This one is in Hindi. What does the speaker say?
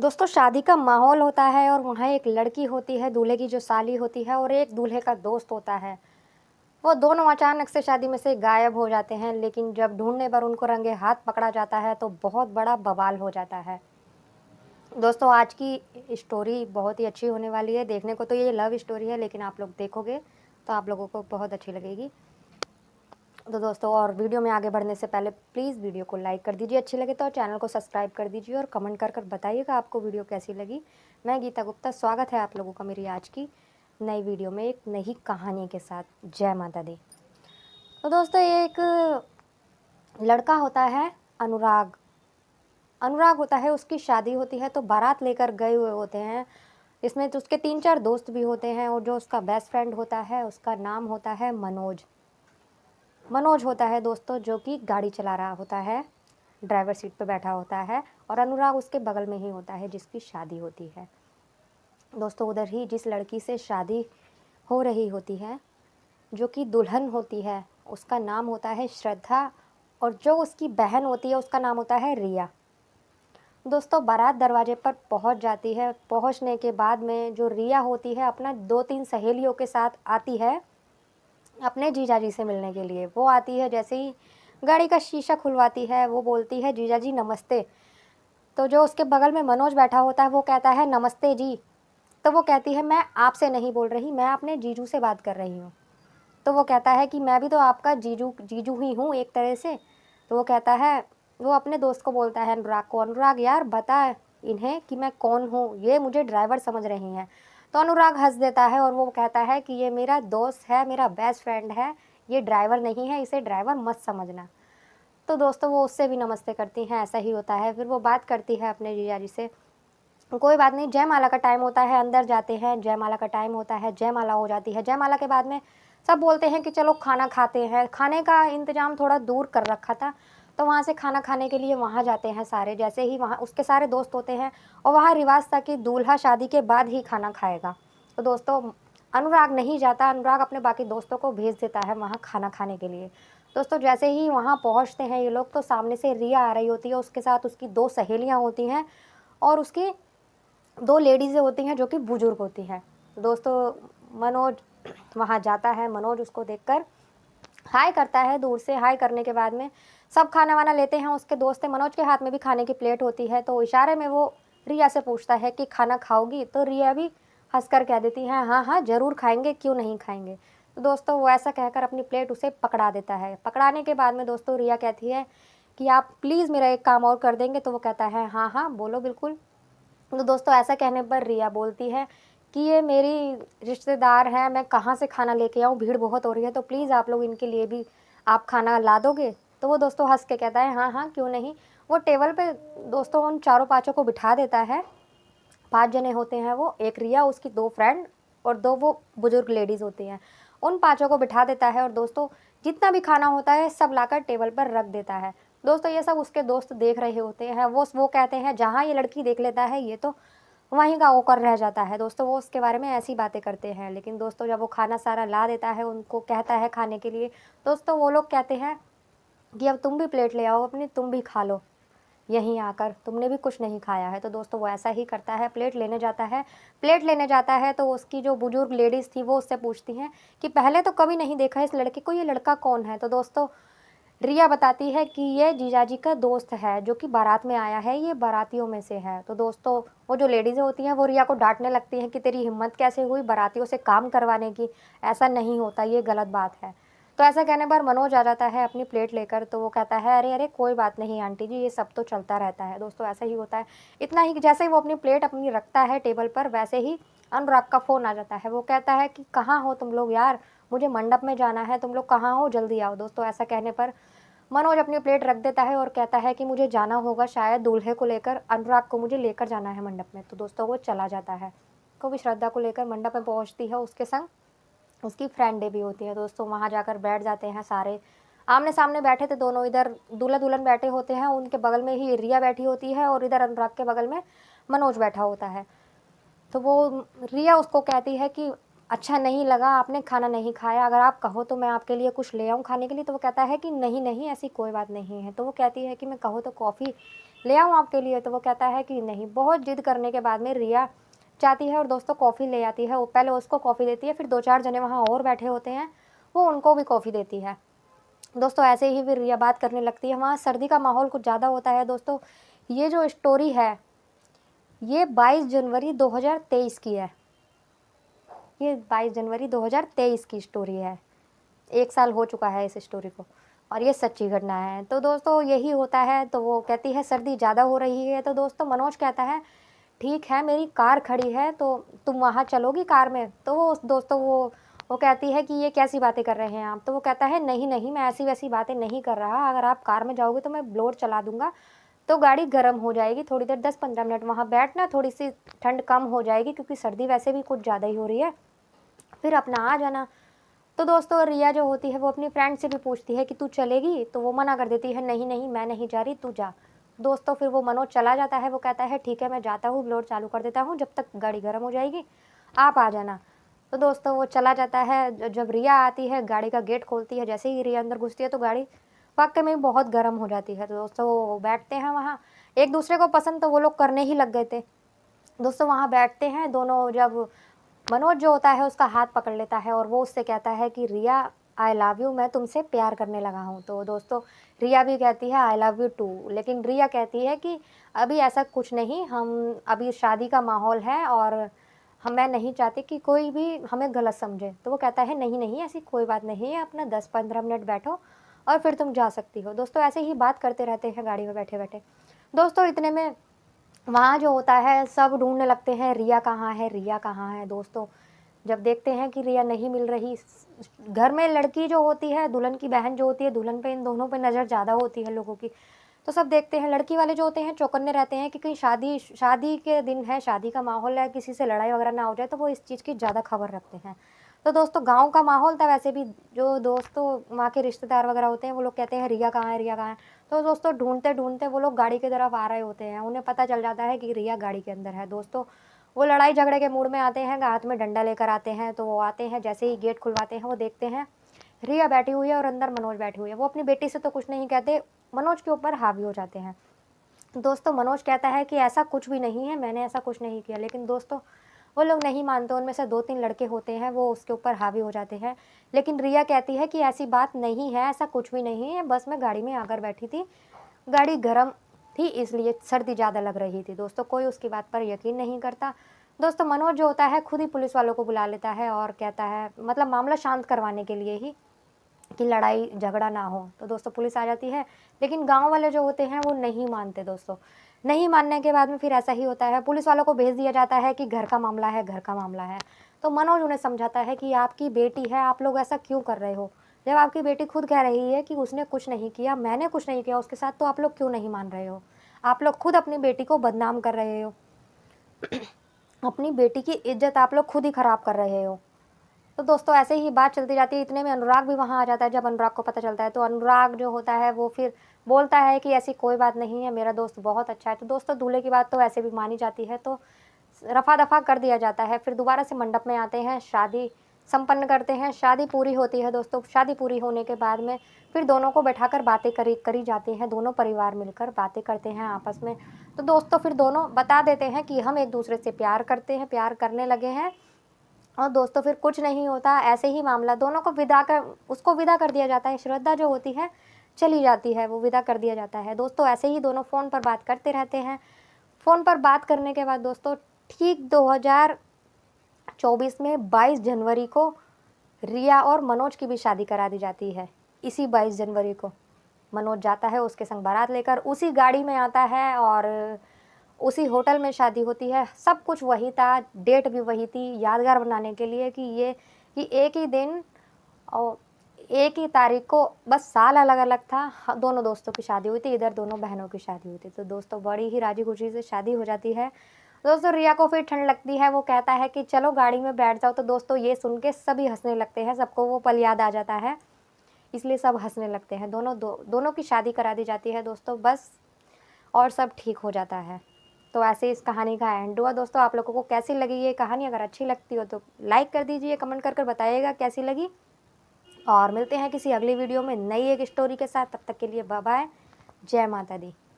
दोस्तों शादी का माहौल होता है और वहाँ एक लड़की होती है, दूल्हे की जो साली होती है और एक दूल्हे का दोस्त होता है। वो दोनों अचानक से शादी में से गायब हो जाते हैं, लेकिन जब ढूंढने पर उनको रंगे हाथ पकड़ा जाता है तो बहुत बड़ा बवाल हो जाता है। दोस्तों आज की स्टोरी बहुत ही अच्छी होने वाली है। देखने को तो ये लव स्टोरी है, लेकिन आप लोग देखोगे तो आप लोगों को बहुत अच्छी लगेगी। तो दोस्तों और वीडियो में आगे बढ़ने से पहले प्लीज़ वीडियो को लाइक कर दीजिए, अच्छी लगे तो चैनल को सब्सक्राइब कर दीजिए और कमेंट कर बताइएगा आपको वीडियो कैसी लगी। मैं गीता गुप्ता, स्वागत है आप लोगों का मेरी आज की नई वीडियो में एक नई कहानी के साथ। जय माता दी। तो दोस्तों एक लड़का होता है अनुराग। अनुराग होता है, उसकी शादी होती है तो बारात लेकर गए हुए होते हैं। इसमें तो उसके 3-4 दोस्त भी होते हैं और जो उसका बेस्ट फ्रेंड होता है उसका नाम होता है मनोज। मनोज होता है दोस्तों, जो कि गाड़ी चला रहा होता है, ड्राइवर सीट पे बैठा होता है और अनुराग उसके बगल में ही होता है जिसकी शादी होती है। दोस्तों उधर ही जिस लड़की से शादी हो रही होती है, जो कि दुल्हन होती है, उसका नाम होता है श्रद्धा और जो उसकी बहन होती है उसका नाम होता है रिया। दोस्तों बारात दरवाजे पर पहुंच जाती है। पहुंचने के बाद में जो रिया होती है अपना 2-3 सहेलियों के साथ आती है अपने जीजाजी से मिलने के लिए। वो आती है, जैसे ही गाड़ी का शीशा खुलवाती है वो बोलती है जीजाजी नमस्ते। तो जो उसके बगल में मनोज बैठा होता है वो कहता है नमस्ते जी। तो वो कहती है मैं आपसे नहीं बोल रही, मैं अपने जीजू से बात कर रही हूँ। तो वो कहता है कि मैं भी तो आपका जीजू जीजू ही हूँ एक तरह से। तो वो कहता है, वो अपने दोस्त को बोलता है अनुराग को, अनुराग यार बता इन्हें कि मैं कौन हूँ, ये मुझे ड्राइवर समझ रही हैं। तो अनुराग हंस देता है और वो कहता है कि ये मेरा दोस्त है, मेरा बेस्ट फ्रेंड है, ये ड्राइवर नहीं है, इसे ड्राइवर मत समझना। तो दोस्तों वो उससे भी नमस्ते करती हैं, ऐसा ही होता है। फिर वो बात करती है अपने जीजा जी से, कोई बात नहीं, जयमाला का टाइम होता है, अंदर जाते हैं, जयमाला का टाइम होता है, जयमाला हो जाती है। जयमाला के बाद में सब बोलते हैं कि चलो खाना खाते हैं। खाने का इंतजाम थोड़ा दूर कर रखा था तो वहाँ से खाना खाने के लिए वहाँ जाते हैं सारे। जैसे ही वहाँ उसके सारे दोस्त होते हैं और वहाँ रिवाज था कि दूल्हा शादी के बाद ही खाना खाएगा। तो दोस्तों अनुराग नहीं जाता, अनुराग अपने बाकी दोस्तों को भेज देता है वहाँ खाना खाने के लिए। दोस्तों जैसे ही वहाँ पहुँचते हैं ये लोग तो सामने से रिया आ रही होती है, उसके साथ उसकी 2 सहेलियाँ होती हैं और उसकी 2 लेडीज़ें होती हैं जो कि बुजुर्ग होती हैं। दोस्तों मनोज वहाँ जाता है, मनोज उसको देखकर हाय करता है दूर से। हाय करने के बाद में सब खाना वाना लेते हैं। उसके दोस्त है, मनोज के हाथ में भी खाने की प्लेट होती है तो इशारे में वो रिया से पूछता है कि खाना खाओगी। तो रिया भी हंसकर कह देती है हाँ हाँ ज़रूर खाएंगे, क्यों नहीं खाएंगे। तो दोस्तों वो ऐसा कहकर अपनी प्लेट उसे पकड़ा देता है। पकड़ाने के बाद में दोस्तों रिया कहती है कि आप प्लीज़ मेरा एक काम और कर देंगे। तो वो कहता है हाँ हाँ बोलो बिल्कुल। तो दोस्तों ऐसा कहने पर रिया बोलती है कि ये मेरी रिश्तेदार हैं, मैं कहाँ से खाना लेके आऊँ, भीड़ बहुत हो रही है, तो प्लीज़ आप लोग इनके लिए भी आप खाना ला दोगे। तो वो दोस्तों हंस के कहता है हाँ हाँ क्यों नहीं। वो टेबल पे दोस्तों उन चारों पाँचों को बिठा देता है। 5 जने होते हैं वो, एक रिया, उसकी 2 फ्रेंड और 2 वो बुजुर्ग लेडीज़ होती हैं। उन पाँचों को बिठा देता है और दोस्तों जितना भी खाना होता है सब लाकर टेबल पर रख देता है। दोस्तों ये सब उसके दोस्त देख रहे होते हैं। वो कहते हैं जहाँ ये लड़की देख लेता है ये तो वहीं का होकर रह जाता है। दोस्तों वो उसके बारे में ऐसी बातें करते हैं। लेकिन दोस्तों जब वो खाना सारा ला देता है, उनको कहता है खाने के लिए, दोस्तों वो लोग कहते हैं कि अब तुम भी प्लेट ले आओ अपनी, तुम भी खा लो यहीं आकर, तुमने भी कुछ नहीं खाया है। तो दोस्तों वो ऐसा ही करता है, प्लेट लेने जाता है। प्लेट लेने जाता है तो उसकी जो बुजुर्ग लेडीज़ थी वो उससे पूछती हैं कि पहले तो कभी नहीं देखा इस लड़के को, ये लड़का कौन है। तो दोस्तों रिया बताती है कि ये जीजाजी का दोस्त है जो कि बारात में आया है, ये बारातियों में से है। तो दोस्तों वो जो लेडीज़ें होती हैं वो रिया को डांटने लगती हैं कि तेरी हिम्मत कैसे हुई बारातियों से काम करवाने की, ऐसा नहीं होता, ये गलत बात है। तो ऐसा कहने पर मनोज आ जाता है अपनी प्लेट लेकर। तो वो कहता है अरे अरे कोई बात नहीं आंटी जी, ये सब तो चलता रहता है। दोस्तों ऐसा ही होता है। इतना ही कि जैसे ही वो अपनी प्लेट अपनी रखता है टेबल पर, वैसे ही अनुराग का फ़ोन आ जाता है। वो कहता है कि कहाँ हो तुम लोग यार, मुझे मंडप में जाना है, तुम लोग कहाँ हो, जल्दी आओ। दोस्तों ऐसा कहने पर मनोज अपनी प्लेट रख देता है और कहता है कि मुझे जाना होगा शायद दूल्हे को लेकर, अनुराग को मुझे लेकर जाना है मंडप में। तो दोस्तों वो चला जाता है। तो भी श्रद्धा को लेकर मंडप में पहुंचती है, उसके संग उसकी फ्रेंडें भी होती हैं। दोस्तों वहाँ जाकर बैठ जाते हैं सारे, आमने सामने बैठे थे दोनों। इधर दूल्हा दुल्हन बैठे होते हैं, उनके बगल में ही रिया बैठी होती है और इधर अनुराग के बगल में मनोज बैठा होता है। तो वो रिया उसको कहती है कि अच्छा नहीं लगा, आपने खाना नहीं खाया, अगर आप कहो तो मैं आपके लिए कुछ ले आऊँ खाने के लिए। तो वो कहता है कि नहीं नहीं ऐसी कोई बात नहीं है। तो वो कहती है कि मैं कहो तो कॉफ़ी ले आऊँ आपके लिए? तो वो कहता है कि नहीं। बहुत ज़िद करने के बाद में रिया जाती है और दोस्तों कॉफ़ी ले आती है। वो पहले उसको कॉफ़ी देती है, फिर 2-4 जने वहाँ और बैठे होते हैं, वो उनको भी कॉफ़ी देती है। दोस्तों ऐसे ही फिर रिया बात करने लगती है। वहाँ सर्दी का माहौल कुछ ज़्यादा होता है दोस्तों। ये जो स्टोरी है, ये 22 जनवरी 2023 की है। ये 22 जनवरी 2023 की स्टोरी है। 1 साल हो चुका है इस स्टोरी को, और ये सच्ची घटना है। तो दोस्तों यही होता है। तो वो कहती है सर्दी ज़्यादा हो रही है, तो दोस्तों मनोज कहता है ठीक है, मेरी कार खड़ी है तो तुम वहाँ चलोगी कार में? तो वो दोस्तों वो कहती है कि ये कैसी बातें कर रहे हैं आप? तो वो कहता है नहीं, नहीं, मैं ऐसी-वैसी बातें नहीं कर रहा, अगर आप कार में जाओगे तो मैं ब्लोअर चला दूँगा, तो गाड़ी गर्म हो जाएगी, थोड़ी देर 10-15 मिनट वहाँ बैठना, थोड़ी-सी ठंड कम हो जाएगी क्योंकि सर्दी वैसे भी कुछ ज़्यादा ही हो रही है, फिर अपना आ जाना। तो दोस्तों रिया जो होती है वो अपनी फ्रेंड से भी पूछती है कि तू चलेगी? तो वो मना कर देती है, नहीं, नहीं, मैं नहीं जा रही, तू जा। दोस्तों फिर वो मनोज चला जाता है, वो कहता है ठीक है मैं जाता हूँ, ब्लोअर चालू कर देता हूँ, जब तक गाड़ी गर्म हो जाएगी, आप आ जाना। तो दोस्तों वो चला जाता है। जब रिया आती है, गाड़ी का गेट खोलती है, जैसे ही रिया अंदर घुसती है तो गाड़ी वाक़ई में बहुत गर्म हो जाती है। तो दोस्तों वो बैठते हैं वहाँ, एक-दूसरे को पसंद तो वो लोग करने ही लग गए थे। दोस्तों वहाँ बैठते हैं दोनों। जब मनोज जो होता है उसका हाथ पकड़ लेता है और वो उससे कहता है कि रिया आई लव यू, मैं तुमसे प्यार करने लगा हूँ। तो दोस्तों रिया भी कहती है आई लव यू टू, लेकिन रिया कहती है कि अभी ऐसा कुछ नहीं, हम अभी शादी का माहौल है और हम मैं नहीं चाहती कि कोई भी हमें गलत समझे। तो वो कहता है नहीं, नहीं, ऐसी कोई बात नहीं है, अपना 10-15 मिनट बैठो और फिर तुम जा सकती हो। दोस्तों ऐसे ही बात करते रहते हैं गाड़ी में बैठे-बैठे। दोस्तों इतने में वहाँ जो होता है सब ढूँढने लगते हैं रिया कहाँ है, रिया कहाँ है? दोस्तों जब देखते हैं कि रिया नहीं मिल रही, घर में लड़की जो होती है, दुल्हन की बहन जो होती है, दुल्हन पे इन दोनों पे नज़र ज़्यादा होती है लोगों की। तो सब देखते हैं, लड़की वाले जो होते हैं चौकन्ने रहते हैं कि कहीं शादी शादी के दिन है, शादी का माहौल है, किसी से लड़ाई वगैरह ना हो जाए, तो वो इस चीज़ की ज़्यादा खबर रखते हैं। तो दोस्तों गाँव का माहौल था वैसे भी, जो दोस्तों वहाँ के रिश्तेदार वगैरह होते हैं, वो लोग कहते हैं रिया कहाँ है, रिया कहाँ है? तो दोस्तों ढूँढते-ढूँढते वो लोग गाड़ी की तरफ आ रहे होते हैं, उन्हें पता चल जाता है कि रिया गाड़ी के अंदर है। दोस्तों वो लड़ाई झगड़े के मूड में आते हैं, हाथ में डंडा लेकर आते हैं, तो वो आते हैं, जैसे ही गेट खुलवाते हैं, वो देखते हैं रिया बैठी हुई है और अंदर मनोज बैठी हुई है। वो अपनी बेटी से तो कुछ नहीं कहते, मनोज के ऊपर हावी हो जाते हैं। दोस्तों मनोज कहता है कि ऐसा कुछ भी नहीं है, मैंने ऐसा कुछ नहीं किया, लेकिन दोस्तों वो लोग नहीं मानते। उनमें से 2-3 लड़के होते हैं, वो उसके ऊपर हावी हो जाते हैं। लेकिन रिया कहती है कि ऐसी बात नहीं है, ऐसा कुछ भी नहीं है, बस मैं गाड़ी में आकर बैठी थी, गाड़ी गर्म थी इसलिए सर्दी ज़्यादा लग रही थी। दोस्तों कोई उसकी बात पर यकीन नहीं करता। दोस्तों मनोज जो होता है खुद ही पुलिस वालों को बुला लेता है और कहता है, मतलब मामला शांत करवाने के लिए ही, कि लड़ाई झगड़ा ना हो। तो दोस्तों पुलिस आ जाती है, लेकिन गाँव वाले जो होते हैं वो नहीं मानते दोस्तों। नहीं मानने के बाद में फिर ऐसा ही होता है, पुलिस वालों को भेज दिया जाता है कि घर का मामला है, घर का मामला है। तो मनोज उन्हें समझाता है कि आपकी बेटी है, आप लोग ऐसा क्यों कर रहे हो? जब आपकी बेटी खुद कह रही है कि उसने कुछ नहीं किया, मैंने कुछ नहीं किया उसके साथ, तो आप लोग क्यों नहीं मान रहे हो? आप लोग खुद अपनी बेटी को बदनाम कर रहे हो। अपनी बेटी की इज़्ज़त आप लोग खुद ही खराब कर रहे हो। तो दोस्तों ऐसे ही बात चलती जाती है, इतने में अनुराग भी वहाँ आ जाता है। जब अनुराग को पता चलता है तो अनुराग जो होता है वो फिर बोलता है कि ऐसी कोई बात नहीं है, मेरा दोस्त बहुत अच्छा है। तो दोस्तों दूल्हे की बात तो ऐसे भी मानी जाती है, तो रफ़ा-दफ़ा कर दिया जाता है। फिर दोबारा से मंडप में आते हैं, शादी संपन्न करते हैं, शादी पूरी होती है दोस्तों। शादी पूरी होने के बाद में फिर दोनों को बैठाकर बातें करी जाती हैं, दोनों परिवार मिलकर बातें करते हैं आपस में। तो दोस्तों फिर दोनों बता देते हैं कि हम एक-दूसरे से प्यार करते हैं, प्यार करने लगे हैं। और दोस्तों फिर कुछ नहीं होता, ऐसे ही मामला दोनों को उसको विदा कर दिया जाता है। श्रद्धा जो होती है चली जाती है, वो विदा कर दिया जाता है। दोस्तों ऐसे ही दोनों फ़ोन पर बात करते रहते हैं। फ़ोन पर बात करने के बाद दोस्तों ठीक 2024 में 22 जनवरी को रिया और मनोज की भी शादी करा दी जाती है। इसी 22 जनवरी को मनोज जाता है उसके संग बारात लेकर, उसी गाड़ी में आता है और उसी होटल में शादी होती है। सब कुछ वही था, डेट भी वही थी, यादगार बनाने के लिए कि एक ही दिन और एक ही तारीख को, बस साल अलग-अलग था। दोनों दोस्तों की शादी हुई थी, इधर दोनों बहनों की शादी हुई थी। तो दोस्तों बड़ी ही राज़ी-खुशी से शादी हो जाती है। दोस्तों रिया को फिर ठंड लगती है, वो कहता है कि चलो गाड़ी में बैठ जाओ। तो दोस्तों ये सुन के सभी हँसने लगते हैं, सबको वो पल याद आ जाता है, इसलिए सब हँसने लगते हैं। दोनों की शादी करा दी जाती है दोस्तों, बस और सब ठीक हो जाता है। तो ऐसे इस कहानी का एंड हुआ। दोस्तों आप लोगों को कैसी लगी ये कहानी? अगर अच्छी लगती हो तो लाइक कर दीजिए, कमेंट कर बताइएगा कैसी लगी, और मिलते हैं किसी अगली वीडियो में नई एक स्टोरी के साथ। तब तक के लिए बाय बाय, जय माता दी।